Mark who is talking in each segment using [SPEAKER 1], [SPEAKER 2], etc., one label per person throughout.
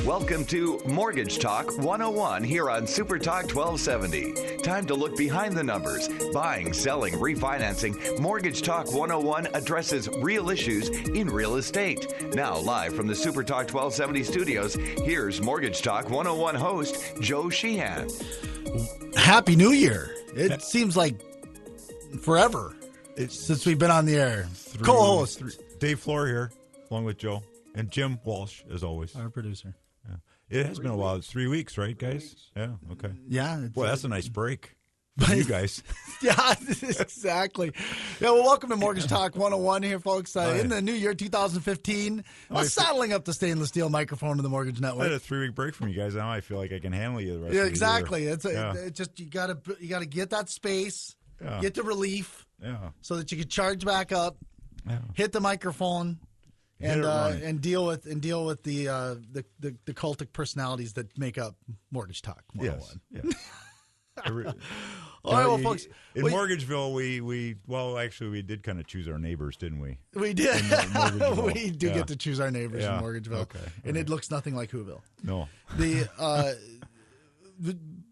[SPEAKER 1] Welcome to Mortgage Talk 101 here on Super Talk 1270. Time to look behind the numbers. Buying, selling, refinancing. Mortgage Talk 101 addresses real issues in real estate. Now, live from the Super Talk 1270 studios, here's Mortgage Talk 101 host Joe Sheehan.
[SPEAKER 2] Happy New Year. It seems like forever since we've been on the air. Co-host
[SPEAKER 3] Dave Floor here, along with Joe. And Jim Walsh, as always.
[SPEAKER 2] Our producer.
[SPEAKER 3] Yeah. It has been a while. It's 3 weeks, right, guys? Yeah, okay.
[SPEAKER 2] Yeah.
[SPEAKER 3] Boy, that's a nice break for you guys.
[SPEAKER 2] Yeah, exactly. Yeah, well, welcome to Mortgage Talk 101 here, folks. In the new year, 2015, saddling up the stainless steel microphone to the Mortgage Network.
[SPEAKER 3] I had a 3-week break from you guys. Now I feel like I can handle you the rest of the year.
[SPEAKER 2] Exactly. It's just you got to get that space, get the relief, so that you can charge back up, hit the microphone. And deal with the cultic personalities that make up Mortgage Talk 101.
[SPEAKER 3] Yes. Yeah.
[SPEAKER 2] All right, well, folks.
[SPEAKER 3] In Mortgageville, we did kind of choose our neighbors, didn't we?
[SPEAKER 2] We did. We do get to choose our neighbors in Mortgageville. Okay. And it looks nothing like Whoville.
[SPEAKER 3] No.
[SPEAKER 2] The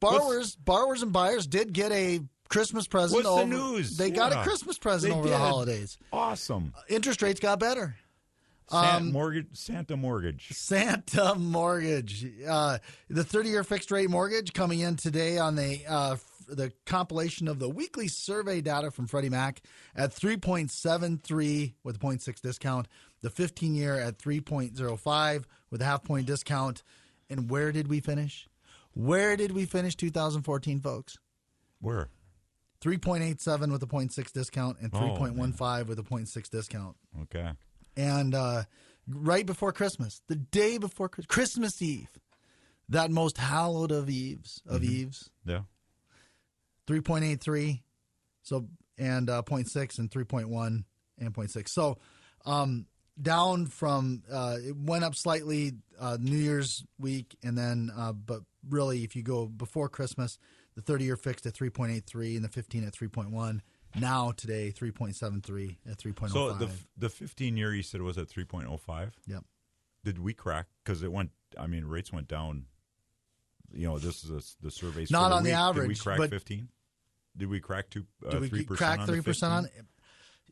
[SPEAKER 2] borrowers and buyers did get a Christmas present.
[SPEAKER 3] What's the news?
[SPEAKER 2] They got a Christmas present over the holidays.
[SPEAKER 3] Awesome.
[SPEAKER 2] Interest rates got better.
[SPEAKER 3] Santa Mortgage.
[SPEAKER 2] Santa Mortgage. The 30-year fixed rate mortgage coming in today on the compilation of the weekly survey data from Freddie Mac at 3.73 with a 0.6 discount. The 15-year at 3.05 with a half-point discount. And where did we finish? Where did we finish 2014, folks?
[SPEAKER 3] Where?
[SPEAKER 2] 3.87 with a 0.6 discount and 3.15 with a 0.6 discount.
[SPEAKER 3] Okay.
[SPEAKER 2] And right before Christmas, the day before Christmas Eve, that most hallowed of eves,
[SPEAKER 3] yeah,
[SPEAKER 2] 3.83, so and 0.6 and 3.1 and 0.6. So down from it went up slightly New Year's week, and then but really, if you go before Christmas, the 30-year fixed at 3.83 and the 15 at 3.1. Now, today, 3.73 at 3.05.
[SPEAKER 3] So the 15-year, you said, was at 3.05?
[SPEAKER 2] Yep.
[SPEAKER 3] Did we crack? Because rates went down. This is the survey.
[SPEAKER 2] Not on the average.
[SPEAKER 3] Did we crack 15? Did we crack 3%?
[SPEAKER 2] Did we crack 3% on it?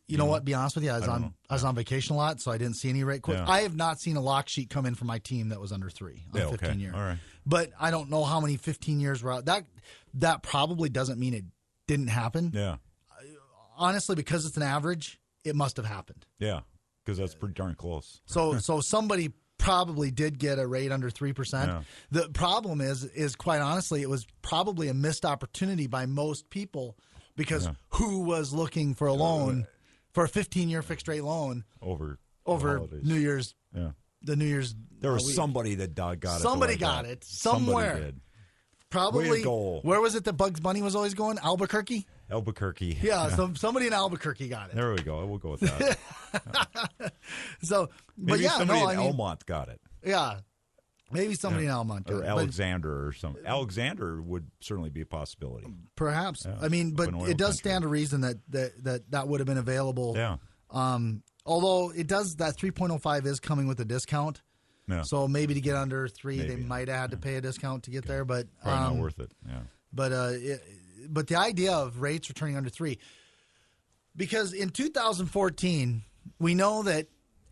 [SPEAKER 2] You know what? Be honest with you, I was on vacation a lot, so I didn't see any rate quotes. Yeah. I have not seen a lock sheet come in for my team that was under 3 on 15 years.
[SPEAKER 3] All right.
[SPEAKER 2] But I don't know how many 15 years were out. That probably doesn't mean it didn't happen.
[SPEAKER 3] Yeah.
[SPEAKER 2] Honestly, because it's an average, it must have happened.
[SPEAKER 3] Yeah, because that's pretty darn close.
[SPEAKER 2] So somebody probably did get a rate under 3%.
[SPEAKER 3] Yeah.
[SPEAKER 2] The problem is quite honestly, it was probably a missed opportunity by most people because who was looking for a loan for a 15-year fixed rate loan
[SPEAKER 3] over
[SPEAKER 2] New Year's?
[SPEAKER 3] Yeah,
[SPEAKER 2] the New Year's.
[SPEAKER 3] There was somebody that got it.
[SPEAKER 2] Somebody got it somewhere.
[SPEAKER 3] Somebody did.
[SPEAKER 2] Probably. Where was it that Bugs Bunny was always going? Albuquerque.
[SPEAKER 3] Yeah.
[SPEAKER 2] So somebody in Albuquerque got it.
[SPEAKER 3] There we go. We'll go with that. Maybe somebody in Elmont got it.
[SPEAKER 2] Yeah. Maybe somebody in Elmont got
[SPEAKER 3] it. Or Alexander or something. Alexander would certainly be a possibility.
[SPEAKER 2] Perhaps.
[SPEAKER 3] Yeah.
[SPEAKER 2] But it does stand to reason that would have been available.
[SPEAKER 3] Yeah.
[SPEAKER 2] Although that 3.05 is coming with a discount.
[SPEAKER 3] Yeah.
[SPEAKER 2] So maybe to get under 3, they might have had to pay a discount to get there. But
[SPEAKER 3] probably not worth it. Yeah.
[SPEAKER 2] But the idea of rates returning under 3, because in 2014, we know that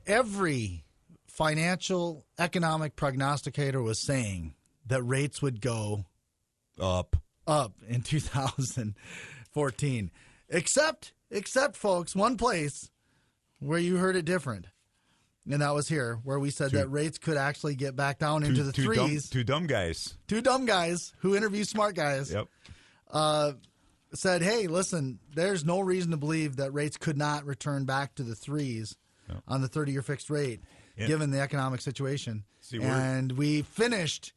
[SPEAKER 2] every financial economic prognosticator was saying that rates would go up in 2014, except folks, one place where you heard it different. And that was here, where we said that rates could actually get back down into the 3s.
[SPEAKER 3] Two dumb guys
[SPEAKER 2] who interview smart guys.
[SPEAKER 3] Yep.
[SPEAKER 2] Said, hey, listen, there's no reason to believe that rates could not return back to the 3s on the 30-year fixed rate, given the economic situation. And we finished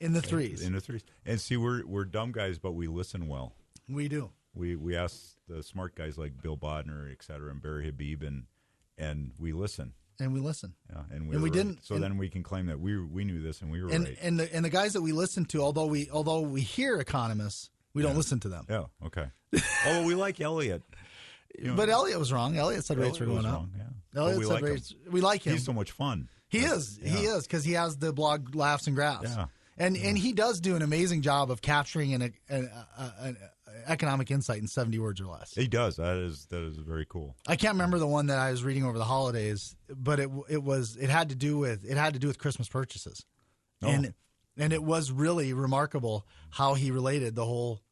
[SPEAKER 2] in the 3s.
[SPEAKER 3] In the 3s. And see, we're dumb guys, but we listen well.
[SPEAKER 2] We do.
[SPEAKER 3] We ask the smart guys like Bill Bodner, et cetera, and Barry Habib, and we listen.
[SPEAKER 2] And we listen.
[SPEAKER 3] Yeah, and we didn't. So then we can claim that we knew this and we were right. And
[SPEAKER 2] the guys that we listen to, although we hear economists, we don't listen to them.
[SPEAKER 3] Yeah. Okay. Oh, we like Elliott.
[SPEAKER 2] But Elliott was wrong. Elliott said rates were going up.
[SPEAKER 3] Wrong, yeah.
[SPEAKER 2] Elliott said rates. We like him.
[SPEAKER 3] He's so much fun.
[SPEAKER 2] He is because he has the blog Laughs and Graphs.
[SPEAKER 3] Yeah.
[SPEAKER 2] And he does do an amazing job of capturing an economic insight in 70 words or less.
[SPEAKER 3] He does. That is very cool.
[SPEAKER 2] I can't remember the one that I was reading over the holidays, but it had to do with Christmas purchases.
[SPEAKER 3] Oh.
[SPEAKER 2] And it was really remarkable how he related the whole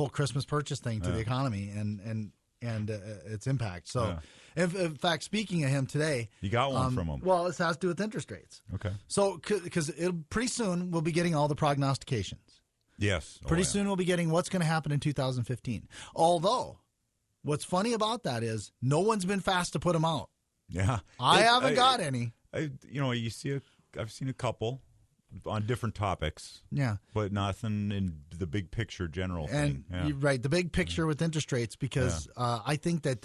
[SPEAKER 2] Christmas purchase thing to the economy and its impact. So, in fact, speaking of him today,
[SPEAKER 3] you got one from him.
[SPEAKER 2] Well, this has to do with interest rates.
[SPEAKER 3] Okay.
[SPEAKER 2] So, because pretty soon we'll be getting all the prognostications.
[SPEAKER 3] Yes.
[SPEAKER 2] Pretty soon we'll be getting what's going to happen in 2015. Although, what's funny about that is no one's been fast to put them out.
[SPEAKER 3] Yeah.
[SPEAKER 2] I haven't got any.
[SPEAKER 3] I've seen a couple on different topics.
[SPEAKER 2] Yeah.
[SPEAKER 3] But nothing in the big picture general thing. Yeah.
[SPEAKER 2] You're right, the big picture with interest rates, because I think that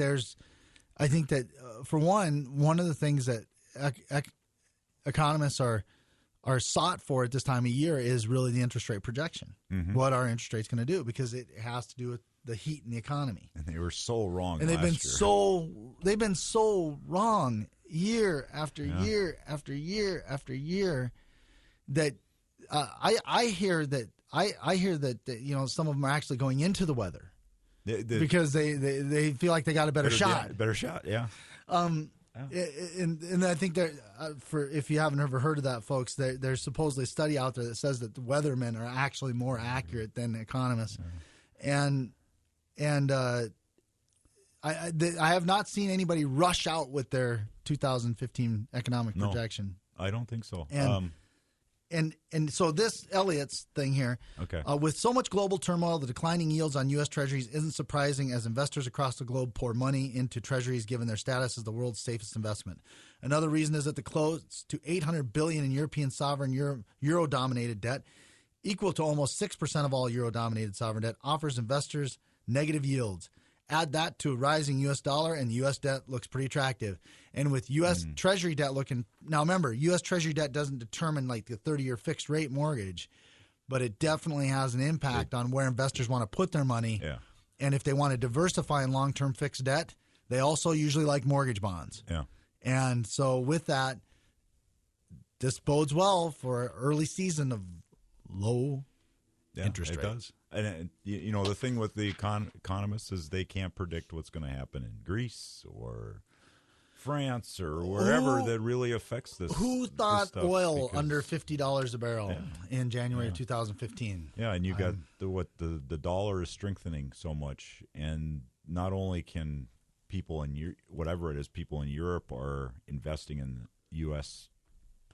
[SPEAKER 2] for one of the things that economists are sought for at this time of year is really the interest rate projection.
[SPEAKER 3] Mm-hmm.
[SPEAKER 2] What are interest rates going to do? Because it has to do with the heat in the economy.
[SPEAKER 3] And they were so wrong.
[SPEAKER 2] And they've been so wrong year after year after year after year that I hear that some of them are actually going into the weather because they feel like they got a better shot.
[SPEAKER 3] Yeah, better shot, yeah.
[SPEAKER 2] And I think that if you haven't ever heard of that, folks, there's supposedly a study out there that says that the weathermen are actually more accurate than economists, and I have not seen anybody rush out with their 2015 economic projection.
[SPEAKER 3] I don't think so.
[SPEAKER 2] And so this Elliott's thing here, with so much global turmoil, the declining yields on U.S. Treasuries isn't surprising as investors across the globe pour money into Treasuries given their status as the world's safest investment. Another reason is that the close to $800 billion in European sovereign euro-dominated debt, equal to almost 6% of all euro-dominated sovereign debt, offers investors negative yields. Add that to a rising U.S. dollar, and the U.S. debt looks pretty attractive. And with U.S. Treasury debt looking – now, remember, U.S. Treasury debt doesn't determine like the 30-year fixed-rate mortgage, but it definitely has an impact on where investors want to put their money.
[SPEAKER 3] Yeah.
[SPEAKER 2] And if they want to diversify in long-term fixed debt, they also usually like mortgage bonds.
[SPEAKER 3] Yeah.
[SPEAKER 2] And so with that, this bodes well for an early season of low interest rates.
[SPEAKER 3] It does. And the thing with the economists is they can't predict what's going to happen in Greece or France or wherever that really affects this.
[SPEAKER 2] Who thought oil under $50 a barrel in January of 2015?
[SPEAKER 3] Yeah, and you got the dollar is strengthening so much, and not only can people in people in Europe are investing in U.S.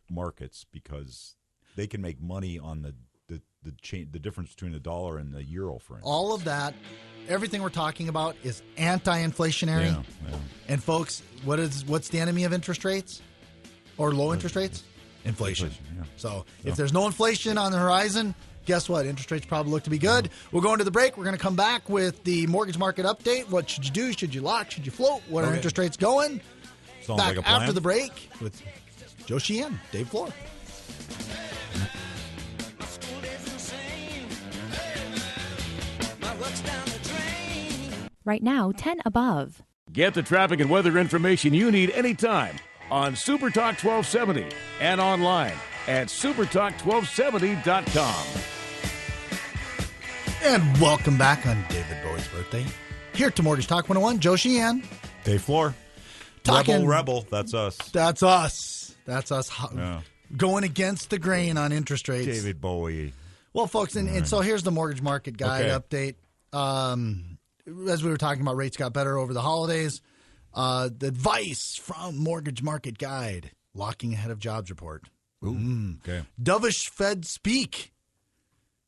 [SPEAKER 3] markets because they can make money on the difference between the dollar and the euro, for instance.
[SPEAKER 2] All of that, everything we're talking about is anti-inflationary.
[SPEAKER 3] Yeah.
[SPEAKER 2] And folks, what's the enemy of interest rates or low interest rates? Inflation.
[SPEAKER 3] Yeah.
[SPEAKER 2] So if there's no inflation on the horizon, guess what? Interest rates probably look to be good. We're going to the break. We're going to come back with the mortgage market update. What should you do? Should you lock? Should you float? What are interest rates going?
[SPEAKER 3] Sounds
[SPEAKER 2] back
[SPEAKER 3] like a plan.
[SPEAKER 2] after the break with Joe Sheehan, Dave Floor.
[SPEAKER 4] Right now, 10 above.
[SPEAKER 5] Get the traffic and weather information you need anytime on Super Talk 1270 and online at supertalk1270.com.
[SPEAKER 2] And welcome back on David Bowie's birthday. Here to Mortgage Talk 101, Joe Sheehan.
[SPEAKER 3] Dave Floor.
[SPEAKER 2] Talking,
[SPEAKER 3] Rebel. That's us.
[SPEAKER 2] That's us.
[SPEAKER 3] Yeah.
[SPEAKER 2] Going against the grain on interest rates.
[SPEAKER 3] David Bowie.
[SPEAKER 2] Well, folks, and so here's the mortgage market guide update. As we were talking about, rates got better over the holidays. The advice from Mortgage Market Guide, locking ahead of jobs report.
[SPEAKER 3] Ooh, okay.
[SPEAKER 2] Dovish Fed speak.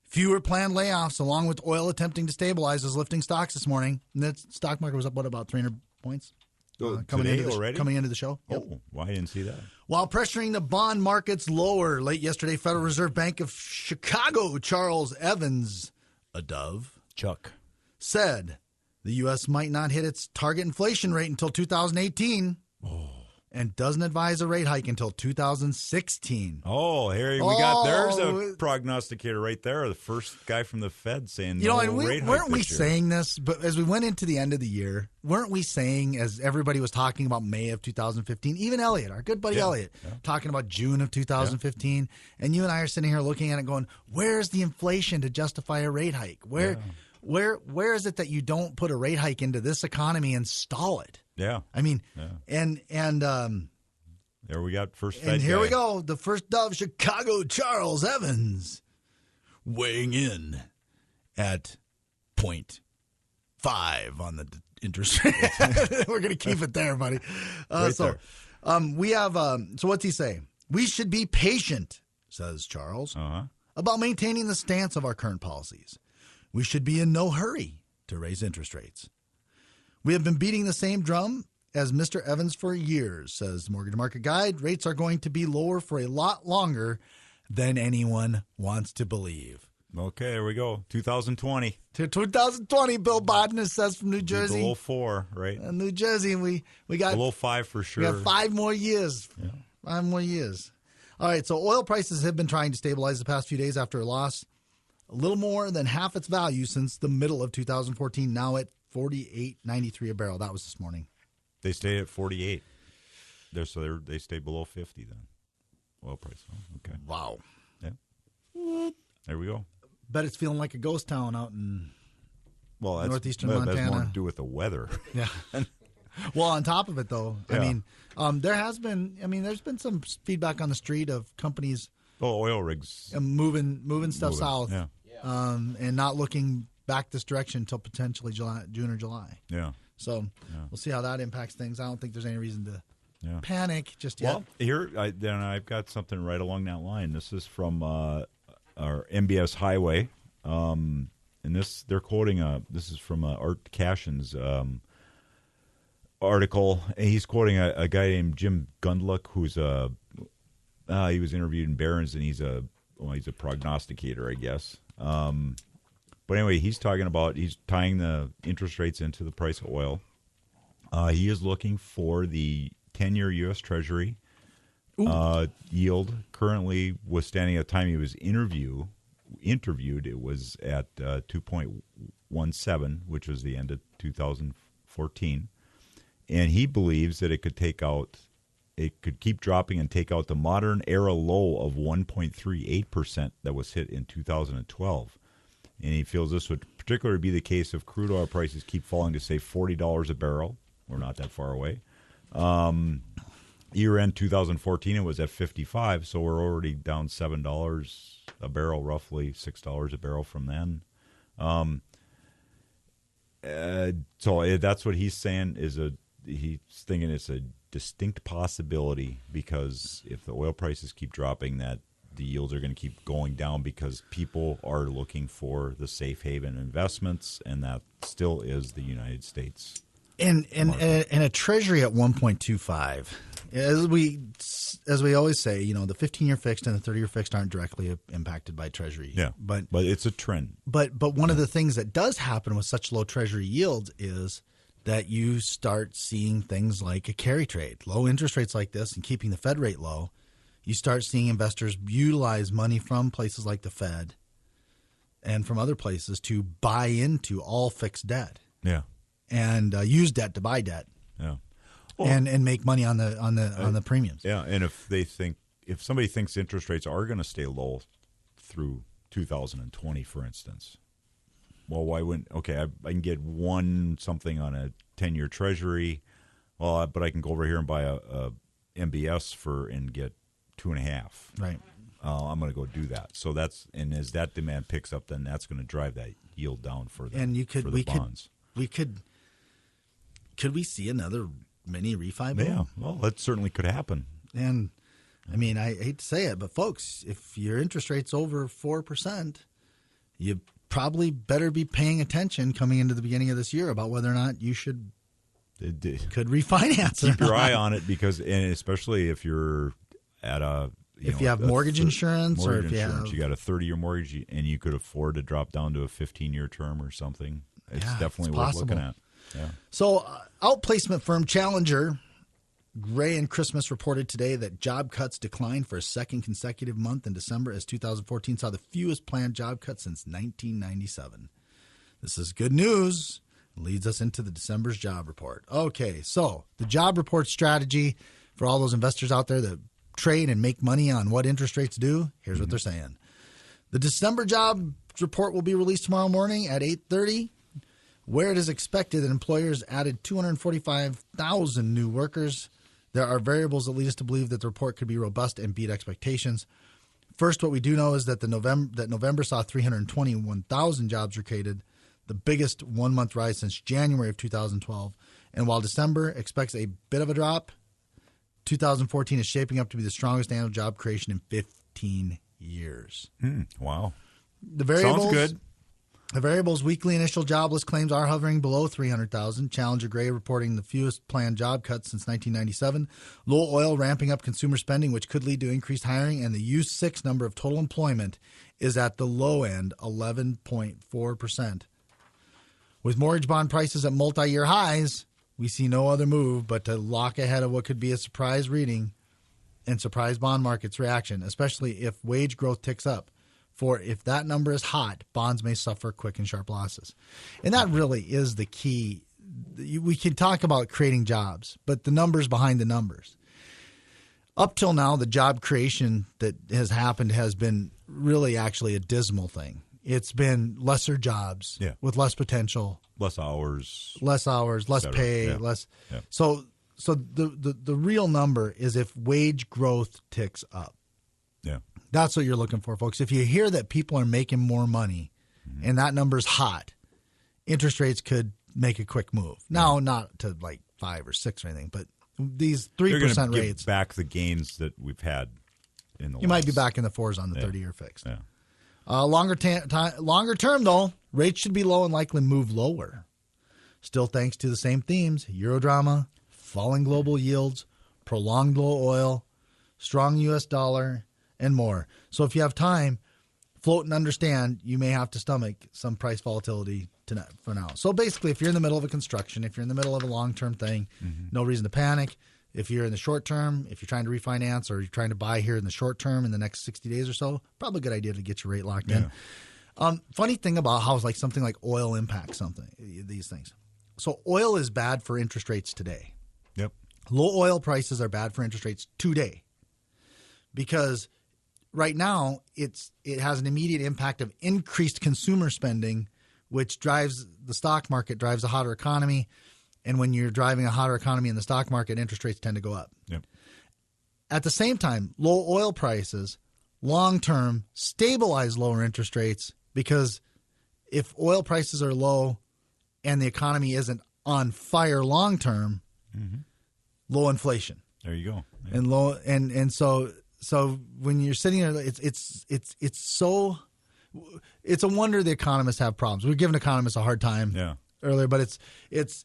[SPEAKER 2] Fewer planned layoffs, along with oil attempting to stabilize, is lifting stocks this morning. And the stock market was up, about 300 points? Coming into the show.
[SPEAKER 3] Yep. Oh, well, I didn't see that.
[SPEAKER 2] While pressuring the bond markets lower, late yesterday, Federal Reserve Bank of Chicago, Charles Evans, a dove,
[SPEAKER 3] Chuck,
[SPEAKER 2] said the U.S. might not hit its target inflation rate until 2018. and doesn't advise a rate hike until 2016.
[SPEAKER 3] Oh, Harry, there's a prognosticator right there. The first guy from the Fed saying
[SPEAKER 2] You know,
[SPEAKER 3] no
[SPEAKER 2] and
[SPEAKER 3] rate hike
[SPEAKER 2] weren't we
[SPEAKER 3] this year.
[SPEAKER 2] saying this? But as we went into the end of the year, weren't we saying, as everybody was talking about May of 2015, even Elliot, our good buddy Elliot, talking about June of 2015, and you and I are sitting here looking at it going, where's the inflation to justify a rate hike? Where is it that you don't put a rate hike into this economy and stall it?
[SPEAKER 3] Yeah.
[SPEAKER 2] I mean,
[SPEAKER 3] there we got first Fed
[SPEAKER 2] and here
[SPEAKER 3] guy.
[SPEAKER 2] we go, the first of Chicago, Charles Evans, weighing in at 0.5 on the interest rate. We're going to keep it there, buddy.
[SPEAKER 3] There.
[SPEAKER 2] We have. So what's he say? We should be patient, says Charles, about maintaining the stance of our current policies. We should be in no hurry to raise interest rates. We have been beating the same drum as Mr. Evans for years, says the Mortgage Market Guide. Rates are going to be lower for a lot longer than anyone wants to believe.
[SPEAKER 3] Okay, there we go. 2020.
[SPEAKER 2] To 2020, Bill Bodden says from New Jersey.
[SPEAKER 3] Below 4, right?
[SPEAKER 2] New Jersey, we got
[SPEAKER 3] below 5 for sure.
[SPEAKER 2] We got 5 more years.
[SPEAKER 3] Yeah.
[SPEAKER 2] 5 more years. All right, so oil prices have been trying to stabilize the past few days after a loss. A little more than half its value since the middle of 2014, now at $48.93 a barrel. That was this morning.
[SPEAKER 3] They stay at 48. They stay below 50 then. Oil price. Oh, okay.
[SPEAKER 2] Wow.
[SPEAKER 3] Yeah. There we go.
[SPEAKER 2] Bet it's feeling like a ghost town out in
[SPEAKER 3] Well,
[SPEAKER 2] northeastern
[SPEAKER 3] that's
[SPEAKER 2] Montana.
[SPEAKER 3] more to do with the weather.
[SPEAKER 2] Yeah. Well, on top of it, though,
[SPEAKER 3] Yeah.
[SPEAKER 2] I mean, there's been some feedback on the street of companies
[SPEAKER 3] Oil rigs.
[SPEAKER 2] moving stuff south,
[SPEAKER 3] Yeah.
[SPEAKER 2] and not looking back this direction until potentially June or July.
[SPEAKER 3] Yeah.
[SPEAKER 2] So we'll see how that impacts things. I don't think there's any reason to panic just yet.
[SPEAKER 3] Well, here I've got something right along that line. This is from our MBS Highway, and they're quoting this is from Art Cashin's article. And he's quoting a guy named Jim Gundlach, who's he was interviewed in Barron's, and he's a prognosticator, I guess. But anyway, he's tying the interest rates into the price of oil. He is looking for the 10-year U.S. Treasury yield. Currently, was standing at the time he was interviewed. It was at 2.17, which was the end of 2014, and he believes that it could keep dropping and take out the modern era low of 1.38% that was hit in 2012. And he feels this would particularly be the case if crude oil prices keep falling to, say, $40 a barrel. We're not that far away. Year-end 2014, it was at 55, so we're already down $7 a barrel, roughly $6 a barrel from then. So that's what he's saying he's thinking it's a distinct possibility, because if the oil prices keep dropping, that the yields are going to keep going down because people are looking for the safe haven investments, and that still is the United States.
[SPEAKER 2] And a treasury at 1.25, as we always say, the 15-year fixed and the 30-year fixed aren't directly impacted by treasury.
[SPEAKER 3] Yeah, but it's a trend.
[SPEAKER 2] But one of the things that does happen with such low treasury yields is that you start seeing things like a carry trade, low interest rates like this, and keeping the Fed rate low. You start seeing investors utilize money from places like the Fed and from other places to buy into all fixed debt.
[SPEAKER 3] Yeah.
[SPEAKER 2] And use debt to buy debt.
[SPEAKER 3] Yeah.
[SPEAKER 2] Well, and make money on the premiums.
[SPEAKER 3] Yeah, and if somebody thinks interest rates are going to stay low through 2020, for instance, well, why wouldn't? Okay, I can get something on a 10-year Treasury, but I can go over here and buy a MBS and get 2.5.
[SPEAKER 2] Right.
[SPEAKER 3] I'm going to go do that. So as that demand picks up, then that's going to drive that yield down for the bonds.
[SPEAKER 2] Could we see another mini refi boom?
[SPEAKER 3] Yeah, well, that certainly could happen.
[SPEAKER 2] And I mean, I hate to say it, but folks, if your interest rate's over 4%, you probably better be paying attention coming into the beginning of this year about whether or not you could refinance.
[SPEAKER 3] Keep your eye on it, and especially if you're at
[SPEAKER 2] if you have mortgage insurance, or if
[SPEAKER 3] you got a 30-year mortgage and you could afford to drop down to a 15-year term or something, it's definitely worth looking at. Yeah.
[SPEAKER 2] So, outplacement firm Challenger Gray and Christmas reported today that job cuts declined for a second consecutive month in December as 2014 saw the fewest planned job cuts since 1997. This is good news. It leads us into the December's job report. Okay, so the job report strategy for all those investors out there that trade and make money on what interest rates do, here's what they're saying. The December job report will be released tomorrow morning at 8:30, where it is expected that employers added 245,000 new workers. There are variables that lead us to believe that the report could be robust and beat expectations. First, what we do know is that November saw 321,000 jobs created, the biggest one-month rise since January of 2012. And while December expects a bit of a drop, 2014 is shaping up to be the strongest annual job creation in 15 years.
[SPEAKER 3] Wow.
[SPEAKER 2] The variables,
[SPEAKER 3] sounds good.
[SPEAKER 2] The variables weekly initial jobless claims are hovering below 300,000. Challenger Gray reporting the fewest planned job cuts since 1997. Low oil ramping up consumer spending, which could lead to increased hiring. And the U6 number of total employment is at the low end, 11.4%. With mortgage bond prices at multi-year highs, we see no other move but to lock ahead of what could be a surprise reading and surprise bond market's reaction, especially if wage growth ticks up. For if that number is hot, bonds may suffer quick and sharp losses. And that really is the key. We can talk about creating jobs, but the numbers behind the numbers. Up till now, the job creation that has happened has been really actually a dismal thing. It's been lesser jobs with less potential.
[SPEAKER 3] Less hours,
[SPEAKER 2] less pay, less. Yeah. So the real number is if wage growth ticks up.
[SPEAKER 3] Yeah.
[SPEAKER 2] That's what you're looking for, folks. If you hear that people are making more money and that number's hot, interest rates could make a quick move. Now, not to like 5 or 6 or anything, but these 3% rates.
[SPEAKER 3] Give back the gains that we've had in the
[SPEAKER 2] You might be back in the 4s on the 30-year fixed.
[SPEAKER 3] Yeah.
[SPEAKER 2] Longer term, though, rates should be low and likely move lower. Still thanks to the same themes, Eurodrama, falling global yields, prolonged low oil, strong U.S. dollar, and more. So if you have time, float and understand you may have to stomach some price volatility for now. So basically, if you're in the middle of a construction, if you're in the middle of a long-term thing, no reason to panic. If you're in the short term, if you're trying to refinance or you're trying to buy here in the short term in the next 60 days or so, probably a good idea to get your rate locked in. Funny thing about how like something like oil impacts these things. So oil is bad for interest rates today.
[SPEAKER 3] Yep.
[SPEAKER 2] Low oil prices are bad for interest rates today because right now it has an immediate impact of increased consumer spending, which drives the stock market, drives a hotter economy. And when you're driving a hotter economy in the stock market, interest rates tend to go up.
[SPEAKER 3] Yep.
[SPEAKER 2] At the same time, low oil prices, long-term, stabilize lower interest rates because if oil prices are low and the economy isn't on fire long-term, low inflation.
[SPEAKER 3] There you go.
[SPEAKER 2] Yeah. And low and so when you're sitting there, it's a wonder the economists have problems. We've given economists a hard time. Earlier, but it's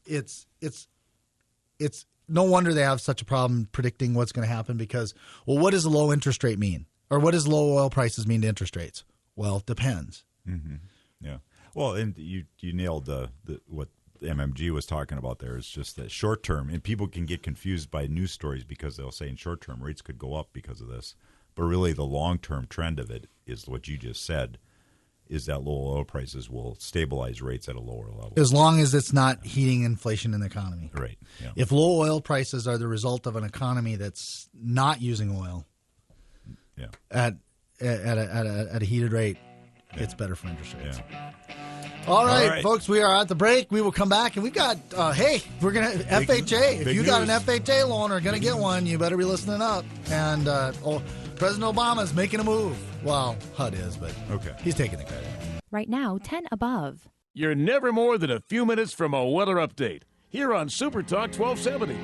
[SPEAKER 2] no wonder they have such a problem predicting what's going to happen because, well, what does a low interest rate mean? Or what does low oil prices mean to interest rates? Well, it depends.
[SPEAKER 3] Yeah. Well, and you nailed what MMG was talking about there. It's just that short term, and people can get confused by news stories because they'll say in short term rates could go up because of this. But really the long-term trend of it is what you just said. Is that low oil prices will stabilize rates at a lower level.
[SPEAKER 2] As long as it's not heating inflation in the economy.
[SPEAKER 3] Right. Yeah.
[SPEAKER 2] If low oil prices are the result of an economy that's not using oil at a heated rate, it's better for interest rates.
[SPEAKER 3] Yeah.
[SPEAKER 2] All right, folks, we are at the break. We will come back, and we've got, we're going to, FHA. If you got an FHA loan or going to get one, you better be listening up. And President Obama is making a move. Well, HUD is, but he's taking the credit.
[SPEAKER 4] Right now, 10 above.
[SPEAKER 5] You're never more than a few minutes from a weather update here on Super Talk 1270.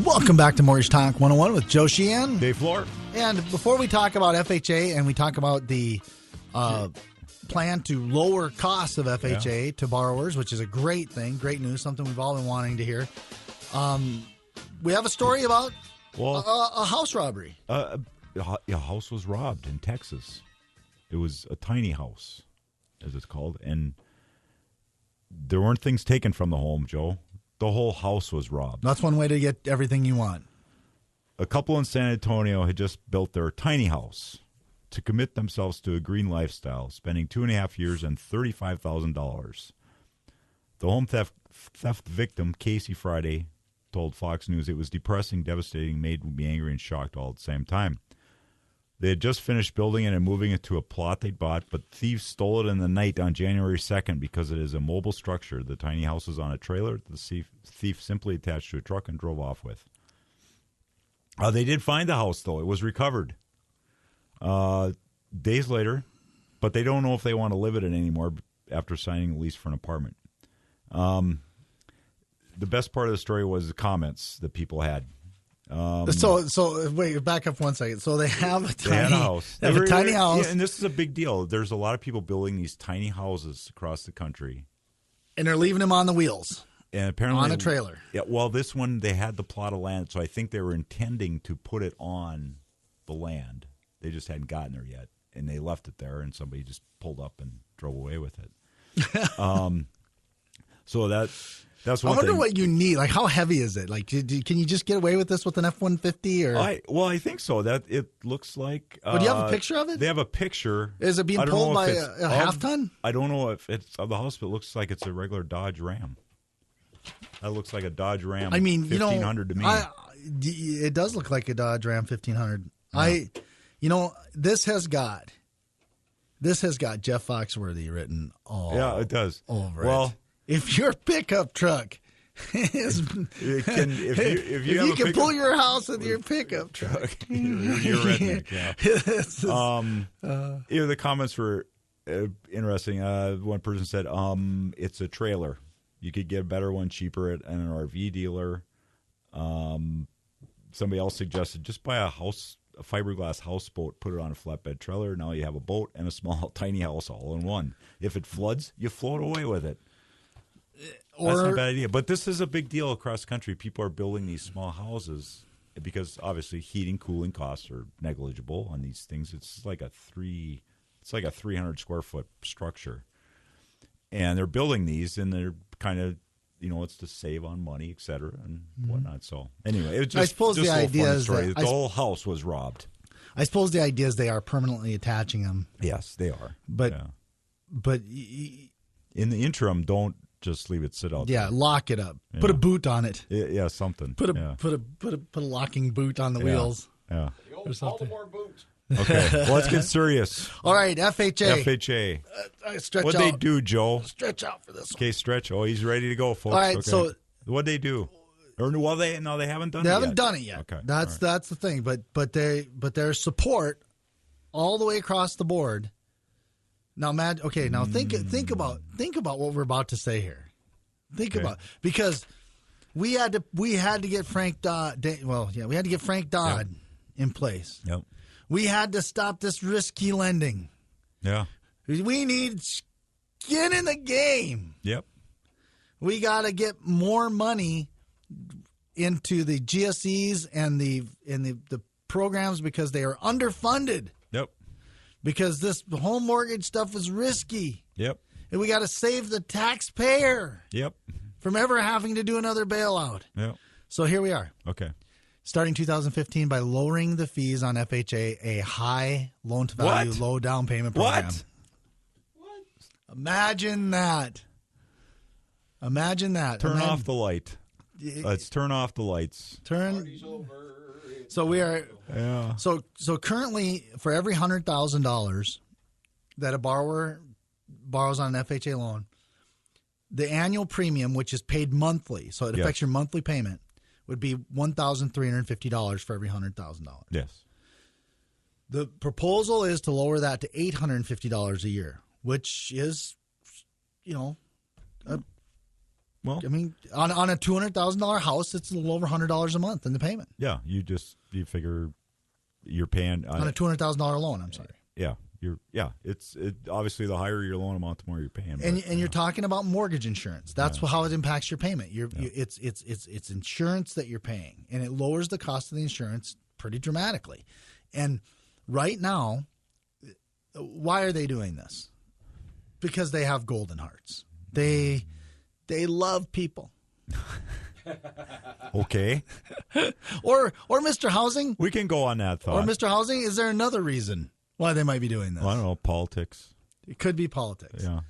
[SPEAKER 2] Welcome back to Mortgage Talk 101 with Joe Sheehan.
[SPEAKER 3] Dave Floor.
[SPEAKER 2] And before we talk about FHA and we talk about the plan to lower costs of FHA to borrowers, which is a great thing, great news, something we've all been wanting to hear. We have a story about a house robbery.
[SPEAKER 3] A house was robbed in Texas. It was a tiny house, as it's called, and there weren't things taken from the home, Joe. The whole house was robbed.
[SPEAKER 2] That's one way to get everything you want.
[SPEAKER 3] A couple in San Antonio had just built their tiny house to commit themselves to a green lifestyle, spending 2.5 years and $35,000. The home theft victim, Casey Friday, told Fox News it was depressing, devastating, made me angry and shocked all at the same time. They had just finished building it and moving it to a plot they'd bought, but thieves stole it in the night on January 2nd because it is a mobile structure. The tiny house is on a trailer that the thief simply attached to a truck and drove off with. They did find the house, though. It was recovered days later, but they don't know if they want to live in it anymore after signing a lease for an apartment. The best part of the story was the comments that people had.
[SPEAKER 2] So wait, back up 1 second. So they have a tiny
[SPEAKER 3] house.
[SPEAKER 2] They have a tiny house.
[SPEAKER 3] Yeah, and this is a big deal. There's a lot of people building these tiny houses across the country.
[SPEAKER 2] And they're leaving them on the wheels.
[SPEAKER 3] And apparently
[SPEAKER 2] on a trailer.
[SPEAKER 3] Yeah, well, this one, they had the plot of land, so I think they were intending to put it on the land. They just hadn't gotten there yet. And they left it there, and somebody just pulled up and drove away with it. So that's one thing.
[SPEAKER 2] I wonder what you need. Like, how heavy is it? Like, can you just get away with this with an F-150? Or
[SPEAKER 3] I think so. That it looks like.
[SPEAKER 2] But do you have a picture of it?
[SPEAKER 3] They have a picture.
[SPEAKER 2] Is it being pulled by a half ton?
[SPEAKER 3] I don't know if it's of the house, but it looks like it's a regular Dodge Ram. That looks like a Dodge Ram. 1500 to me.
[SPEAKER 2] It does look like a Dodge Ram 1500. Yeah. This has got Jeff Foxworthy written all.
[SPEAKER 3] Yeah, it does.
[SPEAKER 2] Over
[SPEAKER 3] it.
[SPEAKER 2] If your pickup truck is,
[SPEAKER 3] if you
[SPEAKER 2] can pull your house with your pickup truck,
[SPEAKER 3] you're redneck. Yeah. The comments were interesting. One person said, "It's a trailer. You could get a better one cheaper at an RV dealer." Somebody else suggested just buy a fiberglass houseboat, put it on a flatbed trailer. Now you have a boat and a small, tiny house all in one. If it floods, you float away with it. That's not a bad idea. But this is a big deal across the country. People are building these small houses because obviously heating, cooling costs are negligible on these things. It's like a 300 square foot structure. And they're building these, and they're kind of, it's to save on money, et cetera, and whatnot. So anyway, it was just,
[SPEAKER 2] I suppose
[SPEAKER 3] just
[SPEAKER 2] the idea is
[SPEAKER 3] story.
[SPEAKER 2] that
[SPEAKER 3] The whole house was robbed.
[SPEAKER 2] I suppose the idea is they are permanently attaching them.
[SPEAKER 3] Yes, they are.
[SPEAKER 2] But
[SPEAKER 3] in the interim, don't just leave it sit out.
[SPEAKER 2] Yeah,
[SPEAKER 3] there.
[SPEAKER 2] lock it up. Yeah. Put a boot on it.
[SPEAKER 3] Yeah, something.
[SPEAKER 2] Put a locking boot on the wheels.
[SPEAKER 3] Yeah.
[SPEAKER 2] Or something.
[SPEAKER 6] Baltimore boots.
[SPEAKER 3] Okay, well, let's get serious.
[SPEAKER 2] All right, FHA.
[SPEAKER 3] FHA.
[SPEAKER 2] Stretch
[SPEAKER 3] What'd they do, Joe?
[SPEAKER 2] Stretch out for this one.
[SPEAKER 3] Okay, stretch. Oh, he's ready to go, folks.
[SPEAKER 2] All right,
[SPEAKER 3] okay.
[SPEAKER 2] so
[SPEAKER 3] what'd they do? Or they haven't done it yet.
[SPEAKER 2] They haven't done it yet.
[SPEAKER 3] Okay,
[SPEAKER 2] that's the thing. But their support all the way across the board. Now, Matt. Okay, now think about what we're about to say here. Think about, because we had to get Frank Dodd. We had to get Frank Dodd in place.
[SPEAKER 3] Yep.
[SPEAKER 2] We had to stop this risky lending.
[SPEAKER 3] Yeah.
[SPEAKER 2] We need skin in the game.
[SPEAKER 3] Yep.
[SPEAKER 2] We got to get more money into the GSEs and the programs because they are underfunded.
[SPEAKER 3] Yep.
[SPEAKER 2] Because this home mortgage stuff is risky.
[SPEAKER 3] Yep.
[SPEAKER 2] And we got to save the taxpayer.
[SPEAKER 3] Yep.
[SPEAKER 2] From ever having to do another bailout.
[SPEAKER 3] Yep.
[SPEAKER 2] So here we are.
[SPEAKER 3] Okay.
[SPEAKER 2] Starting 2015 by lowering the fees on FHA, a high loan-to-value, low down payment program.
[SPEAKER 3] What?
[SPEAKER 2] Imagine that.
[SPEAKER 3] Turn off the light. Let's turn off the lights.
[SPEAKER 2] So we are.
[SPEAKER 3] Yeah.
[SPEAKER 2] So currently, for every $100,000 that a borrower borrows on an FHA loan, the annual premium, which is paid monthly, so it affects your monthly payment, would be $1,350 for every $100,000.
[SPEAKER 3] Yes.
[SPEAKER 2] The proposal is to lower that to $850 a year, which is, on a $200,000 house, it's a little over $100 a month in the payment.
[SPEAKER 3] Yeah, you figure you're paying
[SPEAKER 2] on a $200,000 loan. I'm sorry.
[SPEAKER 3] Yeah. It's obviously the higher your loan amount, the more you're paying.
[SPEAKER 2] And you're talking about mortgage insurance. That's how it impacts your payment. It's insurance that you're paying, and it lowers the cost of the insurance pretty dramatically. And right now, why are they doing this? Because they have golden hearts. They They love people.
[SPEAKER 3] Okay.
[SPEAKER 2] Or Mr. Housing.
[SPEAKER 3] We can go on that thought.
[SPEAKER 2] Or Mr. Housing, is there another reason why they might be doing this?
[SPEAKER 3] Well, I don't know, politics.
[SPEAKER 2] It could be politics.
[SPEAKER 3] Yeah.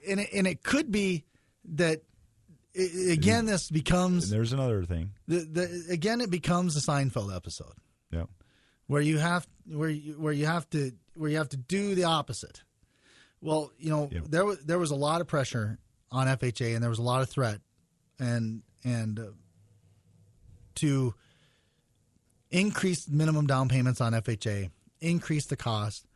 [SPEAKER 2] And it could be that, again, this becomes...
[SPEAKER 3] There's another thing.
[SPEAKER 2] Again, it becomes a Seinfeld episode.
[SPEAKER 3] Yeah.
[SPEAKER 2] Where you have to do the opposite. Well, there was a lot of pressure on FHA, and there was a lot of threat, and to increase minimum down payments on FHA, increase the cost,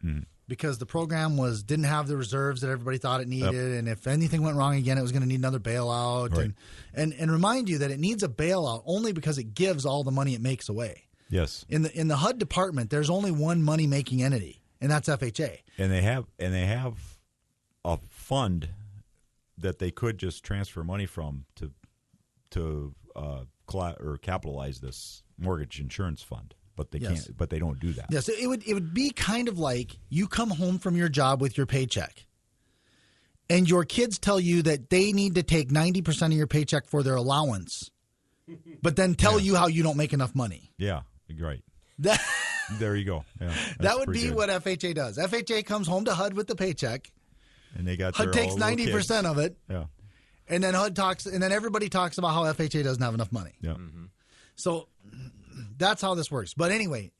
[SPEAKER 2] because the program didn't have the reserves that everybody thought it needed, and if anything went wrong again, it was going to need another bailout,
[SPEAKER 3] right.
[SPEAKER 2] and remind you that it needs a bailout only because it gives all the money it makes away.
[SPEAKER 3] Yes.
[SPEAKER 2] In the HUD department, there's only one money making entity, and that's FHA.
[SPEAKER 3] And they have a fund that they could just transfer money from to capitalize this mortgage insurance fund, but they can't. But they don't do that.
[SPEAKER 2] Yes, it would be kind of like you come home from your job with your paycheck, and your kids tell you that they need to take 90% of your paycheck for their allowance, but then tell you how you don't make enough money.
[SPEAKER 3] Yeah, right.
[SPEAKER 2] That
[SPEAKER 3] there you go. Yeah,
[SPEAKER 2] that would be what FHA does. FHA comes home to HUD with the paycheck,
[SPEAKER 3] and they got
[SPEAKER 2] HUD takes 90% of it.
[SPEAKER 3] Yeah.
[SPEAKER 2] And then HUD talks, and then everybody talks about how FHA doesn't have enough money.
[SPEAKER 3] Yeah.
[SPEAKER 2] Mm-hmm. So that's how this works. But anyway,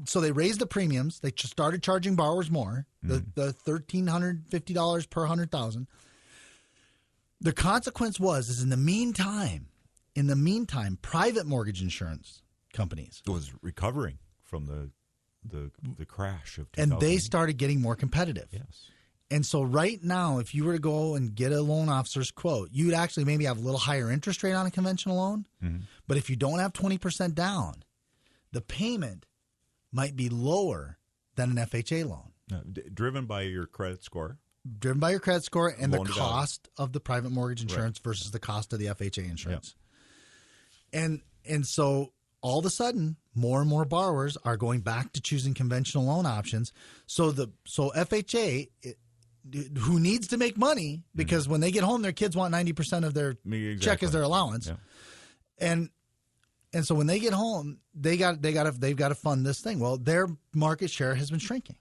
[SPEAKER 2] so they raised the premiums. They started charging borrowers more, the $1,350 per 100,000. The consequence is in the meantime, private mortgage insurance companies
[SPEAKER 3] was recovering from the crash of 2000.
[SPEAKER 2] and they started getting more competitive.
[SPEAKER 3] Yes.
[SPEAKER 2] And so right now, if you were to go and get a loan officer's quote, you'd actually maybe have a little higher interest rate on a conventional loan. Mm-hmm. But if you don't have 20% down, the payment might be lower than an FHA loan.
[SPEAKER 3] Driven by your credit score.
[SPEAKER 2] Driven by your credit score and the cost of the private mortgage insurance versus the cost of the FHA insurance. Yep. And so all of a sudden, more and more borrowers are going back to choosing conventional loan options. So FHA... who needs to make money because when they get home, their kids want 90% of their check as their allowance, and so when they get home, they've got to fund this thing. Well, their market share has been shrinking,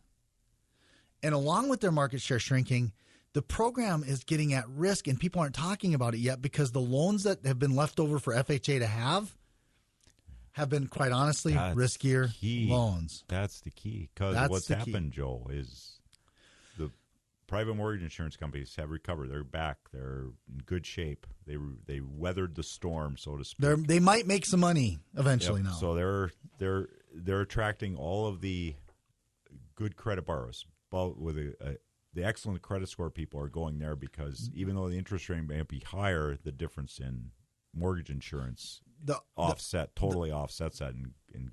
[SPEAKER 2] and along with their market share shrinking, the program is getting at risk, and people aren't talking about it yet because the loans that have been left over for FHA to have been, quite honestly, riskier loans.
[SPEAKER 3] That's the key, because what's happened, Joe, is the private mortgage insurance companies have recovered. They're back. They're in good shape. They weathered the storm, so to speak.
[SPEAKER 2] They might make some money eventually now.
[SPEAKER 3] So they're attracting all of the good credit borrowers. But with the excellent credit score people are going there because even though the interest rate may be higher, the difference in mortgage insurance totally offsets that and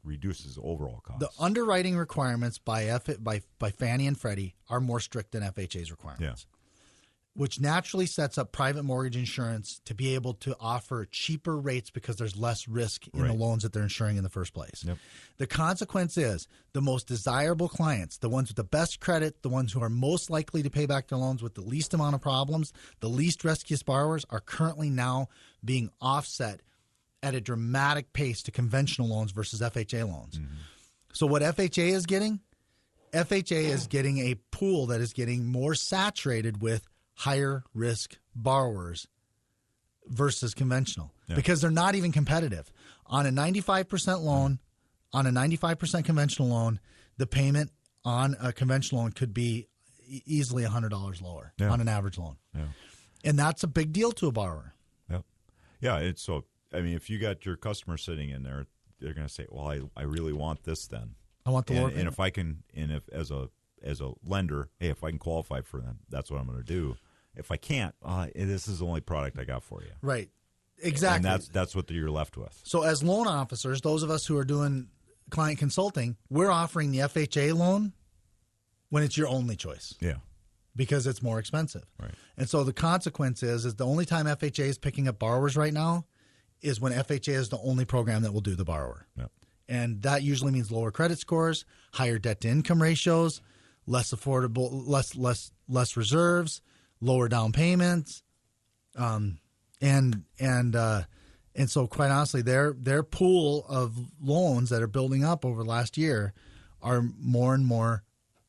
[SPEAKER 3] reduces overall costs.
[SPEAKER 2] The underwriting requirements by Fannie and Freddie are more strict than FHA's requirements, which naturally sets up private mortgage insurance to be able to offer cheaper rates because there's less risk in the loans that they're insuring in the first place. Yep. The consequence is the most desirable clients, the ones with the best credit, the ones who are most likely to pay back their loans with the least amount of problems, the least riskiest borrowers are currently now being offset at a dramatic pace to conventional loans versus FHA loans. Mm-hmm. So what FHA is getting a pool that is getting more saturated with higher risk borrowers versus conventional because they're not even competitive. On a 95% loan, on a 95% conventional loan, the payment on a conventional loan could be easily $100 lower on an average loan. Yeah. And that's a big deal to a borrower.
[SPEAKER 3] Yep. Yeah, it's so... I mean, if you got your customer sitting in there, they're going to say, "Well, I really want this. Then
[SPEAKER 2] I want the lower
[SPEAKER 3] and if I can, and if as a lender, hey, if I can qualify for them, that's what I'm going to do. If I can't, this is the only product I got for you."
[SPEAKER 2] Right. Exactly.
[SPEAKER 3] And that's what you're left with.
[SPEAKER 2] So, as loan officers, those of us who are doing client consulting, we're offering the FHA loan when it's your only choice.
[SPEAKER 3] Yeah.
[SPEAKER 2] Because it's more expensive.
[SPEAKER 3] Right.
[SPEAKER 2] And so the consequence is the only time FHA is picking up borrowers right now is when FHA is the only program that will do the borrower. Yep. And that usually means lower credit scores, higher debt to income ratios, less affordable, less reserves, lower down payments. And so, quite honestly, their pool of loans that are building up over the last year are more and more,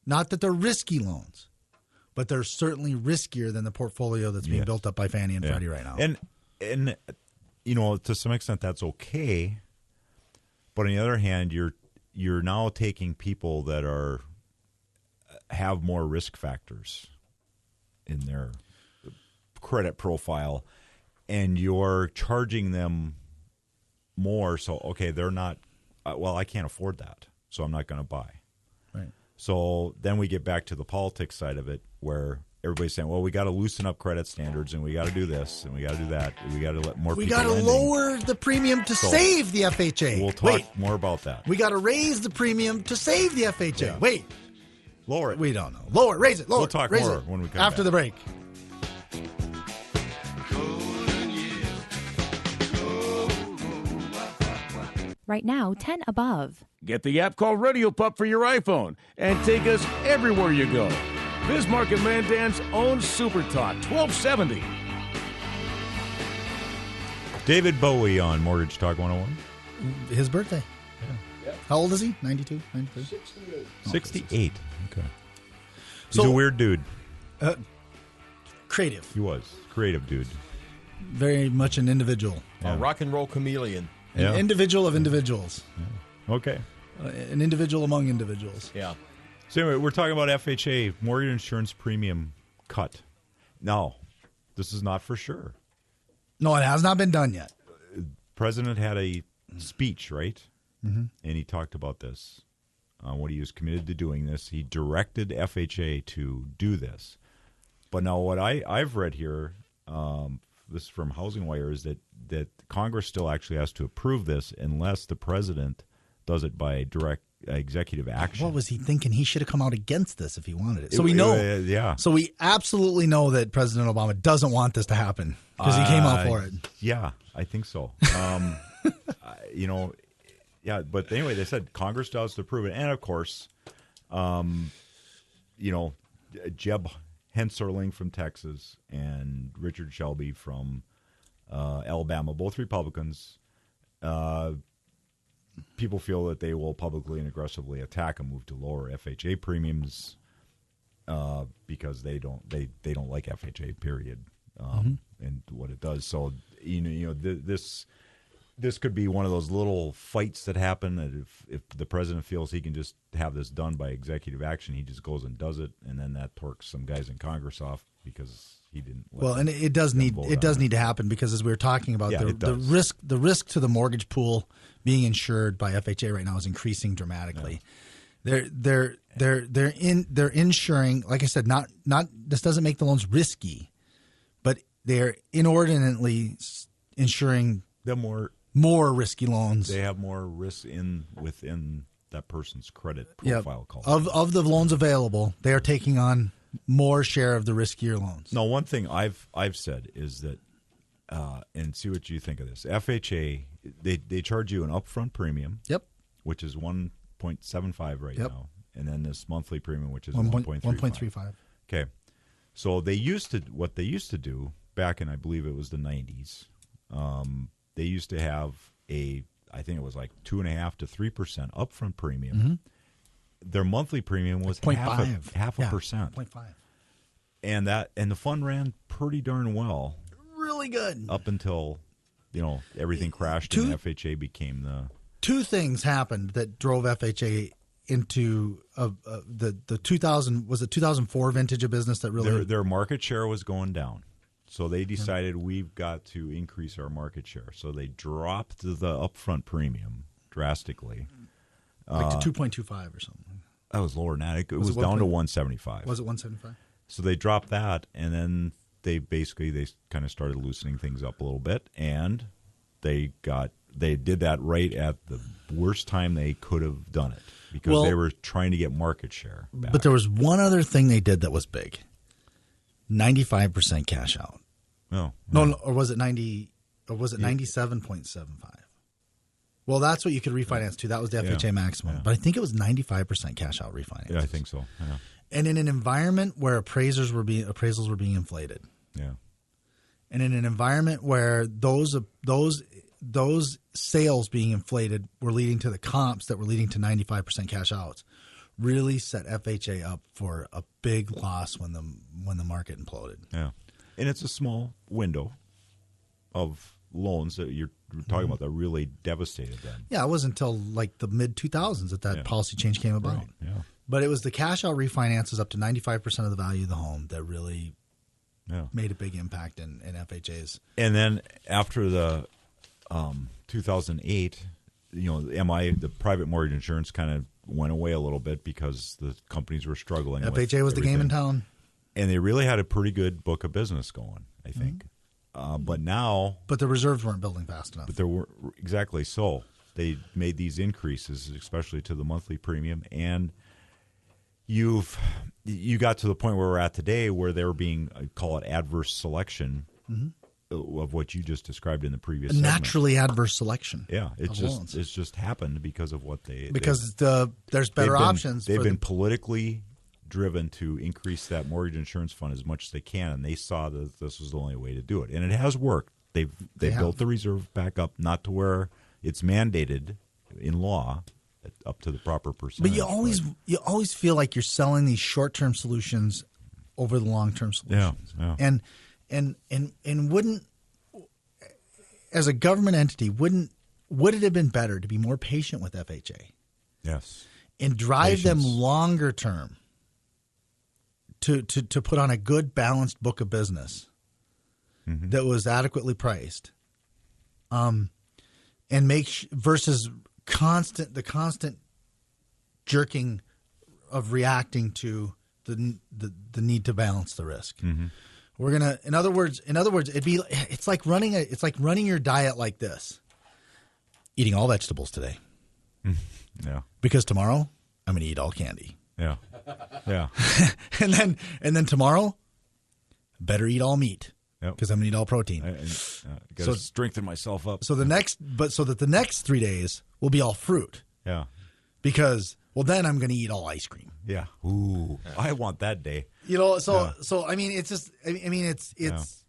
[SPEAKER 2] not that they're risky loans, but they're certainly riskier than the portfolio that's being built up by Fannie and Freddie right now.
[SPEAKER 3] And to some extent that's okay, but on the other hand, you're now taking people that have more risk factors in their credit profile, and you're charging them more. So, okay, they're not, I can't afford that, so I'm not going to buy.
[SPEAKER 2] Right.
[SPEAKER 3] So then we get back to the politics side of it, where everybody's saying, well, we got to loosen up credit standards, and we got to do this, and we got to do that. We got to let more people
[SPEAKER 2] We got to lower the premium to save the FHA.
[SPEAKER 3] We'll talk more about that.
[SPEAKER 2] We got to raise the premium to save the FHA.
[SPEAKER 3] Yeah.
[SPEAKER 2] Wait.
[SPEAKER 3] Lower it.
[SPEAKER 2] We don't know. Lower it. Raise it. Lower
[SPEAKER 3] We'll
[SPEAKER 2] it.
[SPEAKER 3] talk
[SPEAKER 2] raise
[SPEAKER 3] more
[SPEAKER 2] it.
[SPEAKER 3] when we come
[SPEAKER 2] after
[SPEAKER 3] back.
[SPEAKER 2] the break.
[SPEAKER 4] Right now, 10 above.
[SPEAKER 5] Get the app called Radio Pup for your iPhone and take us everywhere you go. Bismarck and Mandan's own Super Talk 1270.
[SPEAKER 3] David Bowie on Mortgage Talk 101.
[SPEAKER 2] His birthday. How old is he? 92? 93?
[SPEAKER 3] 68. Okay. He's
[SPEAKER 2] So-
[SPEAKER 3] a weird dude.
[SPEAKER 2] Creative.
[SPEAKER 3] He was. Creative dude.
[SPEAKER 2] Very much an individual.
[SPEAKER 3] Yeah.
[SPEAKER 6] A rock and roll chameleon.
[SPEAKER 3] Yeah.
[SPEAKER 2] An individual of individuals.
[SPEAKER 3] Okay.
[SPEAKER 2] An individual among individuals.
[SPEAKER 6] Yeah.
[SPEAKER 3] So anyway, we're talking about FHA, mortgage insurance premium cut. Now, this is not for sure.
[SPEAKER 2] No, it has not been done yet.
[SPEAKER 3] President had a speech, right? Mm-hmm. And he talked about this, what he was committed to doing this. He directed FHA to do this. But now what I've read here, this is from Housing Wire, is that Congress still actually has to approve this unless the president does it by direct executive action.
[SPEAKER 2] What was he thinking? He should have come out against this if he wanted it. So we know.
[SPEAKER 3] Yeah.
[SPEAKER 2] So we absolutely know that President Obama doesn't want this to happen because he came out for it.
[SPEAKER 3] Yeah, I think so. Yeah, but anyway, they said Congress does to approve it. And, of course, Jeb Hensarling from Texas and Richard Shelby from Alabama, both Republicans, people feel that they will publicly and aggressively attack a move to lower FHA premiums because they don't like FHA, period, and what it does. So this could be one of those little fights that happen that if the president feels he can just have this done by executive action, he just goes and does it, and then that torques some guys in Congress off because he didn't.
[SPEAKER 2] And it does need to happen because as we were talking about, the risk to the mortgage pool being insured by FHA right now is increasing dramatically. Yeah. They're insuring, like I said, not this doesn't make the loans risky, but they're inordinately insuring
[SPEAKER 3] the
[SPEAKER 2] more risky loans.
[SPEAKER 3] They have more risk within that person's credit profile.
[SPEAKER 2] Yep. Of the loans available, they are taking on more share of the riskier loans.
[SPEAKER 3] No, one thing I've said is that, and see what you think of this. FHA, they charge you an upfront premium.
[SPEAKER 2] Yep.
[SPEAKER 3] Which is 1.75 right
[SPEAKER 2] yep.
[SPEAKER 3] now, and then this monthly premium, which is
[SPEAKER 2] 1.35.
[SPEAKER 3] Okay, so they used to do back in, I believe it was the 90s. They used to have I think it was like 2.5% to 3% upfront premium.
[SPEAKER 2] Mm-hmm.
[SPEAKER 3] Their monthly premium was half a percent.
[SPEAKER 2] 0.5.
[SPEAKER 3] And the fund ran pretty darn well.
[SPEAKER 2] Really good.
[SPEAKER 3] Up until, everything crashed and FHA became the...
[SPEAKER 2] Two things happened that drove FHA into the 2004 vintage of business that really...
[SPEAKER 3] Their market share was going down. So they decided we've got to increase our market share. So they dropped the upfront premium drastically.
[SPEAKER 2] Like to 2.25 or something.
[SPEAKER 3] That was lower than that. It was down to 175.
[SPEAKER 2] Was it 175?
[SPEAKER 3] So they dropped that, and then they kind of started loosening things up a little bit, and they did that right at the worst time they could have done it because they were trying to get market share back.
[SPEAKER 2] But there was one other thing they did that was big. 95% cash out.
[SPEAKER 3] Oh.
[SPEAKER 2] No, or was it 90 or was it 97.75? Well, that's what you could refinance to. That was the FHA maximum.
[SPEAKER 3] Yeah.
[SPEAKER 2] But I think it was 95% cash out refinance.
[SPEAKER 3] Yeah, I think so. Yeah.
[SPEAKER 2] And in an environment where appraisals were being inflated.
[SPEAKER 3] Yeah.
[SPEAKER 2] And in an environment where those sales being inflated were leading to the comps that were leading to 95% cash outs, really set FHA up for a big loss when the market imploded.
[SPEAKER 3] Yeah, and it's a small window of loans that you're talking about that really devastated them.
[SPEAKER 2] Yeah, it wasn't until like the mid 2000s that policy change came about.
[SPEAKER 3] Right. Yeah,
[SPEAKER 2] but it was the cash out refinances up to 95% of the value of the home that really made a big impact in FHA's.
[SPEAKER 3] And then after the 2008, the private mortgage insurance kind of went away a little bit because the companies were struggling.
[SPEAKER 2] FHA was the game in town.
[SPEAKER 3] And they really had a pretty good book of business going, I think. But now...
[SPEAKER 2] But the reserves weren't building fast enough.
[SPEAKER 3] But there were exactly so. They made these increases, especially to the monthly premium, and you got to the point where we're at today where they were being, I call it adverse selection of what you just described in the previous segment.
[SPEAKER 2] Naturally adverse selection.
[SPEAKER 3] Yeah, it's just happened because of what
[SPEAKER 2] there's better options.
[SPEAKER 3] They've been politically driven to increase that mortgage insurance fund as much as they can, and they saw that this was the only way to do it, and it has worked. They built the reserve back up, not to where it's mandated in law, up to the proper percentage.
[SPEAKER 2] But you always feel like you're selling these short-term solutions over the long-term solutions.
[SPEAKER 3] Yeah.
[SPEAKER 2] And wouldn't, as a government entity, would it have been better to be more patient with FHA?
[SPEAKER 3] Yes.
[SPEAKER 2] And drive them longer term to put on a good balanced book of business that was adequately priced, and versus the constant jerking of reacting to the need to balance the risk. We're gonna, in other words, it's like running your diet like this: eating all vegetables today, because tomorrow I'm gonna eat all candy.
[SPEAKER 3] Yeah.
[SPEAKER 2] and then tomorrow, better eat all meat. Because I'm gonna eat all protein.
[SPEAKER 3] Got to strengthen myself up.
[SPEAKER 2] So that the next 3 days will be all fruit.
[SPEAKER 3] Yeah.
[SPEAKER 2] Because then I'm gonna eat all ice cream.
[SPEAKER 3] Yeah. Ooh, I want that day.
[SPEAKER 2] So I mean, it's just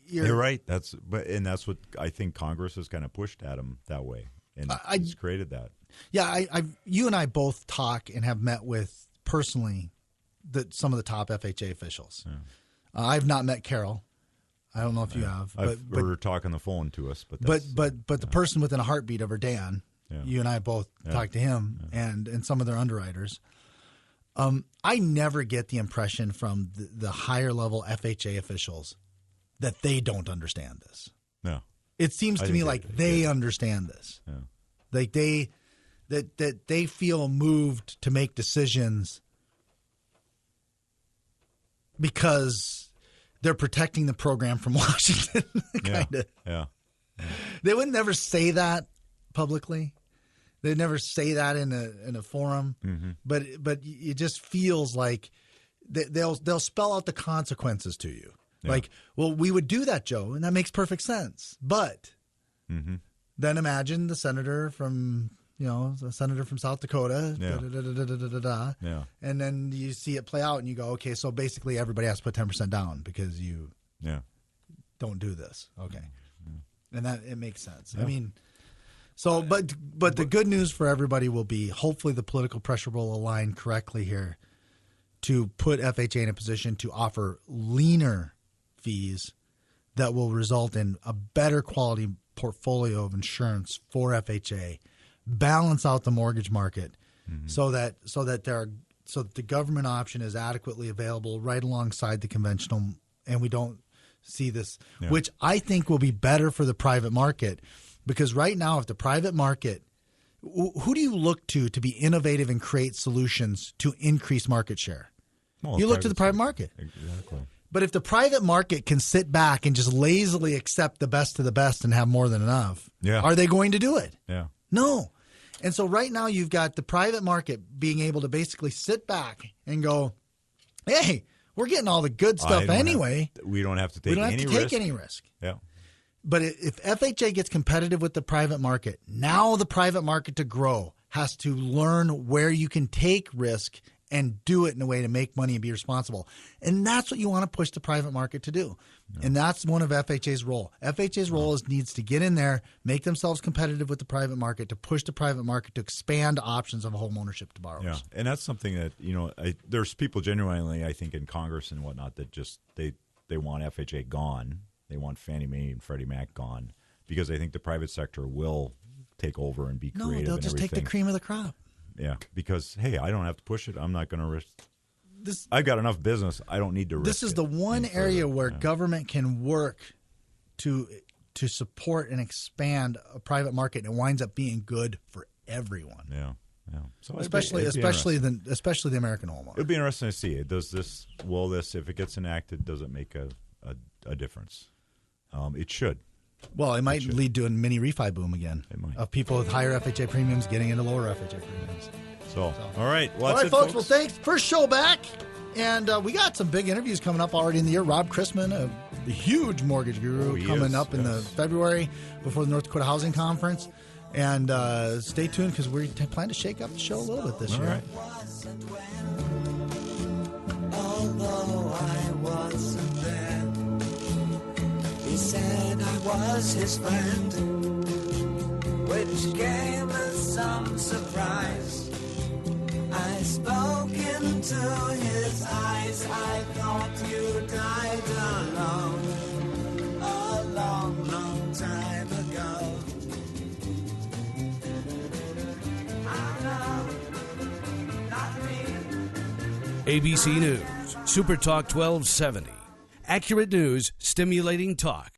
[SPEAKER 3] you're right. That's what I think Congress has kind of pushed at them that way, and it's created that.
[SPEAKER 2] Yeah, you and I both talk and have met with personally some of the top FHA officials. Yeah. I've not met Carol. I don't know if you have.
[SPEAKER 3] But we're talking the phone to us. But
[SPEAKER 2] the person within a heartbeat of her, Dan, you and I both talked to him and some of their underwriters. I never get the impression from the higher level FHA officials that they don't understand this.
[SPEAKER 3] No.
[SPEAKER 2] It seems to me like they understand this.
[SPEAKER 3] Yeah.
[SPEAKER 2] Like that they feel moved to make decisions because they're protecting the program from Washington. Kinda.
[SPEAKER 3] Yeah.
[SPEAKER 2] They would never say that publicly. They'd never say that in a forum. But it just feels like they'll spell out the consequences to you. Yeah. Like, well, we would do that, Joe, and that makes perfect sense. But then imagine the senator from South Dakota, and then you see it play out, and you go, okay, so basically everybody has to put 10% down because you don't do this, okay, and that it makes sense. I mean, so but the good news for everybody will be hopefully the political pressure will align correctly here to put FHA in a position to offer leaner fees that will result in a better quality portfolio of insurance for FHA. Balance out the mortgage market so that the government option is adequately available right alongside the conventional, and we don't see this, which I think will be better for the private market, because right now, if the private market, who do you look to be innovative and create solutions to increase market share? Well, you look to the private market.
[SPEAKER 3] Exactly.
[SPEAKER 2] But if the private market can sit back and just lazily accept the best of the best and have more than enough, are they going to do it?
[SPEAKER 3] Yeah.
[SPEAKER 2] No. And so right now you've got the private market being able to basically sit back and go, hey, we're getting all the good stuff anyway.
[SPEAKER 3] We don't have to take any risk. Yeah.
[SPEAKER 2] But if FHA gets competitive with the private market, now the private market to grow has to learn where you can take risk and do it in a way to make money and be responsible. And that's what you want to push the private market to do. Yeah. And that's one of FHA's role. FHA's role needs to get in there, make themselves competitive with the private market, to push the private market to expand options of home ownership to borrowers.
[SPEAKER 3] Yeah, and that's something that, there's people genuinely, I think, in Congress and whatnot that just they want FHA gone. They want Fannie Mae and Freddie Mac gone because they think the private sector will take over and be creative.
[SPEAKER 2] No, they'll just take the cream of the crop.
[SPEAKER 3] Yeah, because, hey, I don't have to push it. I'm not going to risk. I've got enough business. I don't need to risk it.
[SPEAKER 2] This is the one area where government can work to support and expand a private market, and it winds up being good for everyone.
[SPEAKER 3] Yeah. So
[SPEAKER 2] especially the American homeowner.
[SPEAKER 3] It'd be interesting to see. Will this, if it gets enacted, does it make a difference? It should.
[SPEAKER 2] Well, it might lead to a mini refi boom again.
[SPEAKER 3] It might.
[SPEAKER 2] Of people with higher FHA premiums getting into lower FHA premiums.
[SPEAKER 3] So, all right. Well,
[SPEAKER 2] all right, folks. Well, thanks. First show back. And we got some big interviews coming up already in the year. Rob Chrisman, a huge mortgage guru, coming up in the February before the North Dakota Housing Conference. And stay tuned because we plan to shake up the show a little bit this year.
[SPEAKER 3] Right.
[SPEAKER 6] Although I wasn't there, he said I was his friend, which came as some surprise. I spoke into his eyes. I thought you died alone a long, long time ago.
[SPEAKER 7] ABC News, Super Talk 1270. Accurate news, stimulating talk.